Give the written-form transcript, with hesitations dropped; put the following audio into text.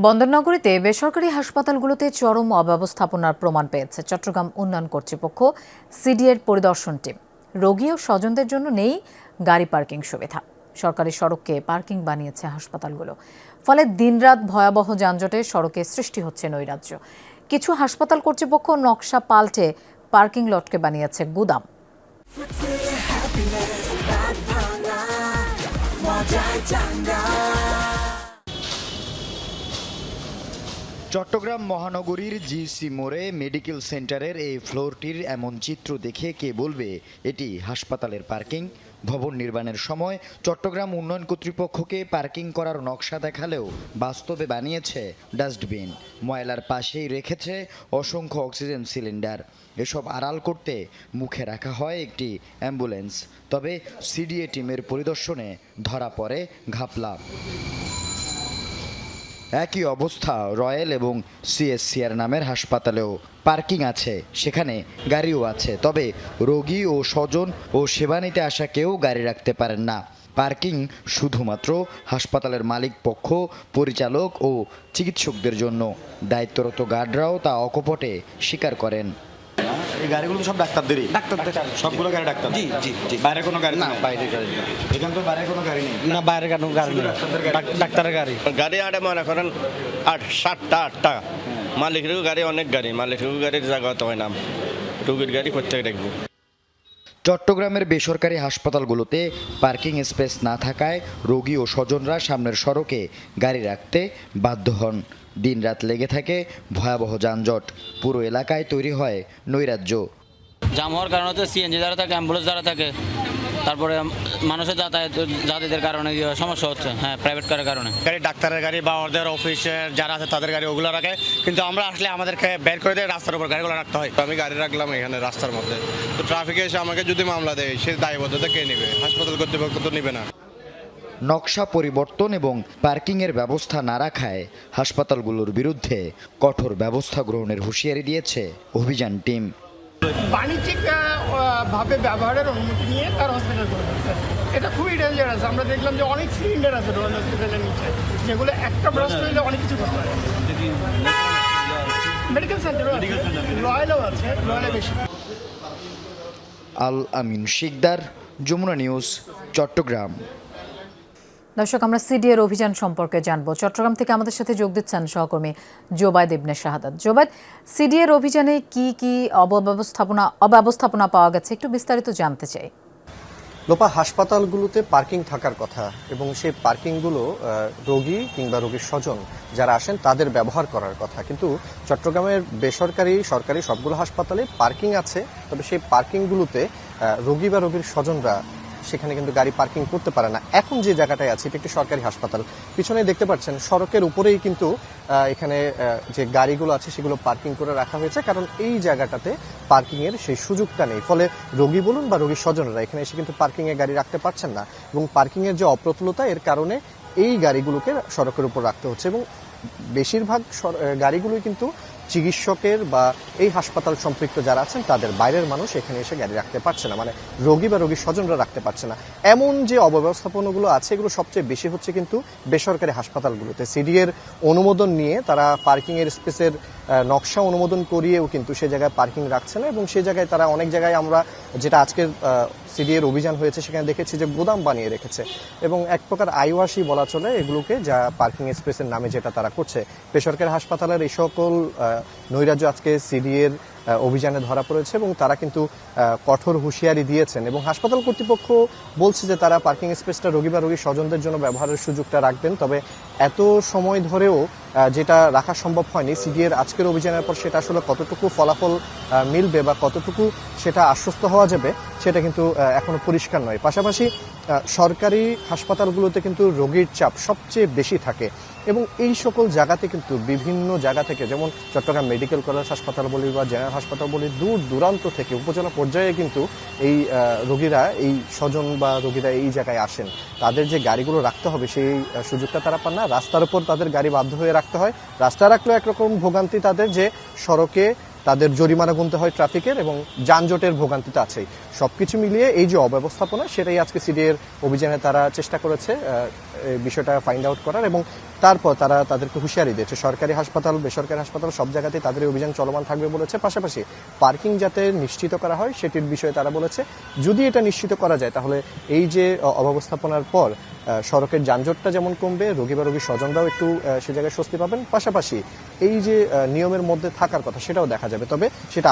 বন্দরনগরীতে বেসরকারি হাসপাতালগুলোতে চরম অব্যবস্থাপনার প্রমাণ পেয়েছে চট্টগ্রাম উন্নয়ন কর্তৃপক্ষ সিডিএর পরিদর্শন টিম। রোগী ও স্বজনদের জন্য নেই গাড়ি পার্কিং সুবিধা। সরকারি সড়ককে পার্কিং বানিয়েছে হাসপাতালগুলো, ফলে দিনরাত ভয়াবহ যানজটে সড়কে সৃষ্টি হচ্ছে নৈরাজ্য। কিছু হাসপাতাল কর্তৃপক্ষ নকশা পাল্টে পার্কিং লটকে বানিয়েছে গুদাম। চট্টগ্রাম মহানগরীর জিসি মোড়ে মেডিকেল সেন্টারের এই ফ্লোরটির এমন চিত্র দেখে কে বলবে এটি হাসপাতালের পার্কিং? ভবন নির্মাণের সময় চট্টগ্রাম উন্নয়ন কর্তৃপক্ষকে পার্কিং করার নকশা দেখালেও বাস্তবে বানিয়েছে ডাস্টবিন। ময়লার পাশেই রেখেছে অসংখ্য অক্সিজেন সিলিন্ডার। এসব আড়াল করতে মুখে রাখা হয় একটি অ্যাম্বুলেন্স। তবে সিডিএ টিমের পরিদর্শনে ধরা পড়ে ঘাপলা। একই অবস্থা রয়্যাল এবং সিএসসিআর নামের হাসপাতালেও পার্কিং আছে, সেখানে গাড়িও আছে, তবে রোগী ও স্বজন ও সেবা নিতে আসা কেউ গাড়ি রাখতে পারেন না। পার্কিং শুধুমাত্র হাসপাতালের মালিক পক্ষ, পরিচালক ও চিকিৎসকদের জন্য। দায়িত্বরত গার্ডরাও তা অকপটে স্বীকার করেন। এই গাড়িগুলো সব ডাক্তারদেরই। ডাক্তারদের সবগুলো গাড়ি ডাক্তার? জি জি জি। বাইরে কোনো গাড়ি না? বাইরে গাড়ি না। এখানে তো বাইরে কোনো গাড়ি নেই? না, বাইরে কোনো গাড়ি নেই, ডাক্তারের গাড়ি। গাড়ি আটে মনে করেন 7টা 8টা। মালিকেরও গাড়ি, অনেক গাড়ি, মালিকেরও গাড়ির জায়গা তো হয় না, রোগীর গাড়ি কোথায় রাখবো। চট্টগ্রামের বেসরকারি হাসপাতালগুলোতে পার্কিং স্পেস না থাকায় রোগী ও স্বজনরা সামনের সড়কে গাড়ি রাখতে বাধ্য হন। দিনরাত লেগে থাকে ভয়াবহ যানজট। পুরো এলাকায় তৈরি হয় নৈরাজ্য। জাম হওয়ার কারণে হচ্ছে সিএনজি যারা থাকে, অ্যাম্বুলেন্স যারা থাকে, তারপরে মানুষের যাতায়াতের কারণে সমস্যা হচ্ছে। হ্যাঁ, প্রাইভেট কারের কারণে। গাড়ি ডাক্তারের গাড়ি বা ওদের অফিসের যারা আছে তাদের গাড়ি ওগুলো রাখে, কিন্তু আমরা আসলে আমাদেরকে বের করে দিয়ে রাস্তার উপর গাড়িগুলো রাখতে হয়। আমি গাড়ি রাখলাম এখানে রাস্তার মধ্যে, তো ট্রাফিকে এসে আমাকে যদি মামলা দেয়, সে দায়বদ্ধতা কে নেবে? হাসপাতাল কর্তৃপক্ষ তো নেবে না। নকশা পরিবর্তন এবং পার্কিংয়ের ব্যবস্থা না রাখায় হাসপাতালগুলোর বিরুদ্ধে কঠোর ব্যবস্থা গ্রহণের হুঁশিয়ারি দিয়েছে অভিযান টিম। বাণিজ্যিক ভাবে ব্যবহারের অনুমতি নিয়ে তার হসপিটাল করে দিচ্ছে। এটা খুবই ডেঞ্জারাস। আমরা দেখলাম যে অনেক সিলিন্ডার আছে রয়্যাল হসপিটালের নিচে, যেগুলো একটা ব্রাস্ট হইলে অনেক কিছু করতে পারে। মেডিকেল সেন্টারও রয়্যালও আছে, রয়্যালে বেশি। আল আমিন শিকদার, যমুনা নিউজ, চট্টগ্রাম। দর্শক, আমরা সিডিএর অভিযান সম্পর্কে জানবো। চট্টগ্রাম থেকে আমাদের সাথে যোগ দিচ্ছেন সহকর্মী জোবায়েদ ইবনে শাহাদাত। জোবায়েদ, সিডিএর অভিযানে কি কি অব্যবস্থাপনা পাওয়া গেছে, একটু বিস্তারিত জানতে চাই। লোপা, হাসপাতালগুলোতে পার্কিং থাকার কথা এবং সেই পার্কিংগুলো রোগী কিংবা রোগীর স্বজন যারা আসেন তাদের ব্যবহার করার কথা, কিন্তু চট্টগ্রামের বেসরকারি সরকারি সবগুলো হাসপাতালে পার্কিং আছে, তবে সেই পার্কিংগুলোতে রোগী বা রোগীর স্বজনরা সেখানে কিন্তু গাড়ি পার্কিং করতে পারে না। এখন যে জায়গাটায় আছে এটা একটি সরকারি হাসপাতাল। পিছনে দেখতে পাচ্ছেন সড়কের উপরেই কিন্তু এখানে যে গাড়িগুলো আছে সেগুলো পার্কিং করে রাখা হয়েছে, কারণ এই জায়গাটাতে পার্কিং এর সেই সুযোগটা নেই। ফলে রোগী বলুন বা রোগীর স্বজনরা এখানে এসে কিন্তু পার্কিং এ গাড়ি রাখতে পারছেন না, এবং পার্কিং এর যে অপ্রতুলতা এর কারণে এই গাড়িগুলোকে সড়কের উপর রাখতে হচ্ছে। এবং বেশিরভাগ গাড়িগুলোই কিন্তু চিকিৎসকের বা এই হাসপাতাল সম্পৃক্ত যারা আছেন তাদের, বাইরের মানুষ এখানে এসে গাড়ি রাখতে পারছে না, মানে রোগী বা রোগীর স্বজনরা রাখতে পারছে না। এমন যে অব্যবস্থাপনাগুলো আছে এগুলো সবচেয়ে বেশি হচ্ছে কিন্তু বেসরকারি হাসপাতালগুলোতে। সিডিএর অনুমোদন নিয়ে তারা পার্কিং এর স্পেসের নকশা অনুমোদন করিয়েও কিন্তু সে জায়গায় পার্কিং রাখছে না, এবং সে জায়গায় তারা অনেক জায়গায় আমরা যেটা আজকের সিডিএর অভিযান হয়েছে সেখানে দেখেছি যে গোদাম বানিয়ে রেখেছে, এবং এক প্রকার আইওয়াসি বলা চলে এগুলোকে, যা পার্কিং স্পেসের নামে যেটা তারা করছে। বেসরকারি হাসপাতালের এই সকল নৈরাজ্য আজকে সিডিএর অভিযানে ধরা পড়েছে, এবং তারা কিন্তু কঠোর হুঁশিয়ারি দিয়েছেন, এবং হাসপাতাল কর্তৃপক্ষ বলছে যে তারা পার্কিং স্পেসটা রোগী বা রোগীর স্বজনদের জন্য ব্যবহারের সুযোগটা রাখবেন। তবে এত সময় ধরেও যেটা রাখা সম্ভব হয়নি, সিডিএর আজকের অভিযানের পর সেটা আসলে কতটুকু ফলাফল মিলবে বা কতটুকু সেটা আশ্বস্ত হওয়া যাবে সেটা কিন্তু এখনো পরিষ্কার নয়। পাশাপাশি সরকারি হাসপাতালগুলোতে কিন্তু রোগীর চাপ সবচেয়ে বেশি থাকে, এবং এই সকল জায়গাতে কিন্তু বিভিন্ন জায়গা থেকে, যেমন চট্টগ্রাম মেডিকেল কলেজ হাসপাতাল বলি বা জেনারেল হাসপাতাল বলি, দূর দূরান্ত থেকে উপজেলা পর্যায়ে কিন্তু এই রোগীরা, এই স্বজন বা রোগীরা এই জায়গায় আসেন। তাদের যে গাড়িগুলো রাখতে হবে সেই সুযোগটা তারা পান না, রাস্তার উপর তাদের গাড়ি বাধ্য হয়ে রাখতে হয়। রাস্তায় রাখলেও একরকম ভোগান্তি তাদের, যে সড়কে তাদের জরিমানা গুনতে হয় ট্রাফিকের, এবং যানজটের ভোগান্তিতে আছেই। সবকিছু মিলিয়ে এই যে অব্যবস্থাপনা, সেটাই আজকে সিডিএর অভিযানে তারা চেষ্টা করেছে বিষয়টা ফাইন্ড আউট করার, এবং তারপর তারা তাদেরকে হুঁশিয়ারি দিয়েছে। সরকারি হাসপাতাল, বেসরকারি হাসপাতাল সব জায়গাতেই তাদের এই অভিযান চলমান থাকবে বলেছে। পাশাপাশি পার্কিং যাতে নিশ্চিত করা হয় সেটির বিষয়ে তারা বলেছে, যদি এটা নিশ্চিত করা যায় তাহলে এই যে অব্যবস্থাপনার পর সড়কের যানজটটা যেমন কমবে, রোগী বা রোগীর স্বজনরাও একটু সে জায়গায় স্বস্তি পাবেন, পাশাপাশি এই যে নিয়মের মধ্যে থাকার কথা সেটাও দেখা যাবে। তবে সেটা